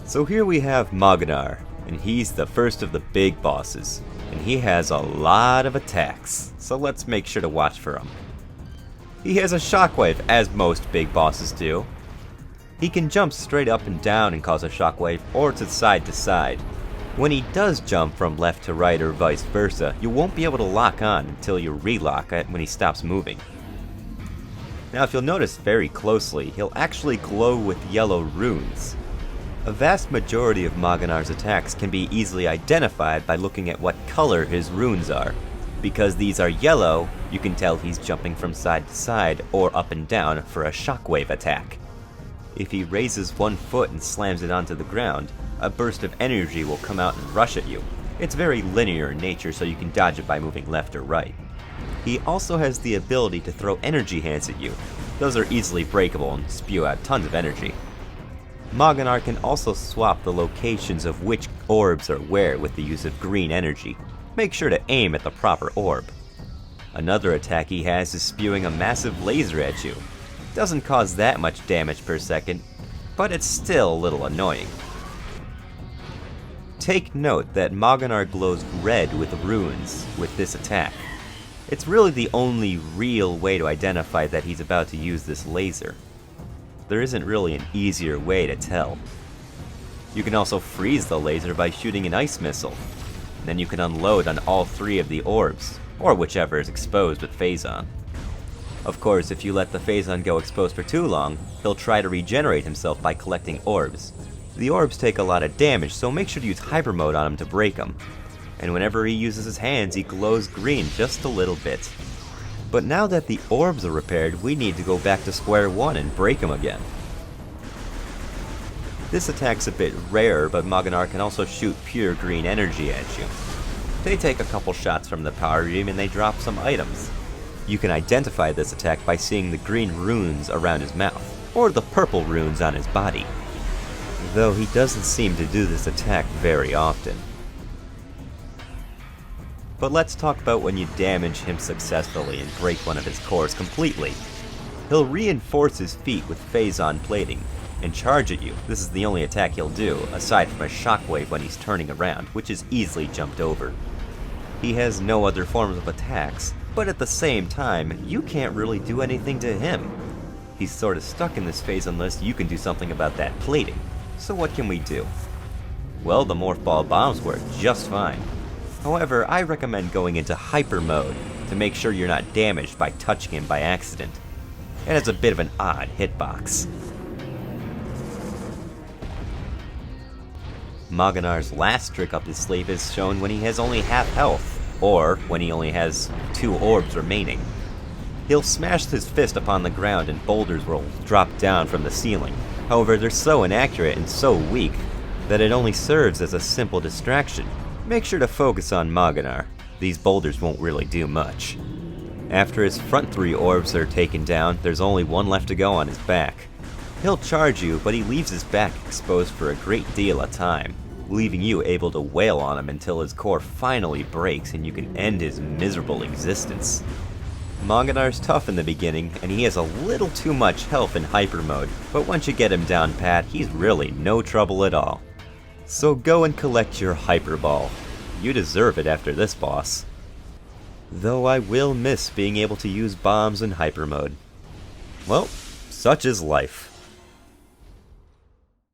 So here we have Mogenar, and he's the first of the big bosses, and he has a lot of attacks, so let's make sure to watch for him. He has a shockwave, as most big bosses do. He can jump straight up and down and cause a shockwave, or to side. When he does jump from left to right or vice versa, you won't be able to lock on until you relock it when he stops moving. Now if you'll notice very closely, he'll actually glow with yellow runes. A vast majority of Mogenar's attacks can be easily identified by looking at what color his runes are. Because these are yellow, you can tell he's jumping from side to side or up and down for a shockwave attack. If he raises one foot and slams it onto the ground, a burst of energy will come out and rush at you. It's very linear in nature, so you can dodge it by moving left or right. He also has the ability to throw energy hands at you. Those are easily breakable and spew out tons of energy. Mogenar can also swap the locations of which orbs are where with the use of green energy. Make sure to aim at the proper orb. Another attack he has is spewing a massive laser at you. Doesn't cause that much damage per second, but it's still a little annoying. Take note that Mogenar glows red with runes with this attack. It's really the only real way to identify that he's about to use this laser. There isn't really an easier way to tell. You can also freeze the laser by shooting an ice missile. Then you can unload on all three of the orbs, or whichever is exposed with Phazon. Of course, if you let the Phazon go exposed for too long, he'll try to regenerate himself by collecting orbs. The orbs take a lot of damage, so make sure to use Hypermode on him to break them. And whenever he uses his hands, he glows green just a little bit. But now that the orbs are repaired, we need to go back to square one and break them again. This attack's a bit rare, but Mogenar can also shoot pure green energy at you. They take a couple shots from the power beam and they drop some items. You can identify this attack by seeing the green runes around his mouth, or the purple runes on his body. Though he doesn't seem to do this attack very often. But let's talk about when you damage him successfully and break one of his cores completely. He'll reinforce his feet with Phazon plating, and charge at you. This is the only attack he'll do, aside from a shockwave when he's turning around, which is easily jumped over. He has no other forms of attacks, but at the same time, you can't really do anything to him. He's sort of stuck in this phase unless you can do something about that plating. So what can we do? Well, the Morph Ball bombs work just fine. However, I recommend going into Hypermode to make sure you're not damaged by touching him by accident. And it's a bit of an odd hitbox. Mogenar's last trick up his sleeve is shown when he has only half health, or when he only has 2 orbs remaining. He'll smash his fist upon the ground and boulders will drop down from the ceiling. However, they're so inaccurate and so weak that it only serves as a simple distraction. Make sure to focus on Mogenar. These boulders won't really do much. After his front 3 orbs are taken down, there's only one left to go on his back. He'll charge you, but he leaves his back exposed for a great deal of time, leaving you able to wail on him until his core finally breaks and you can end his miserable existence. Mogenar's tough in the beginning, and he has a little too much health in Hypermode, but once you get him down pat, he's really no trouble at all. So go and collect your Hyper Ball. You deserve it after this boss. Though I will miss being able to use bombs in Hypermode. Well, such is life.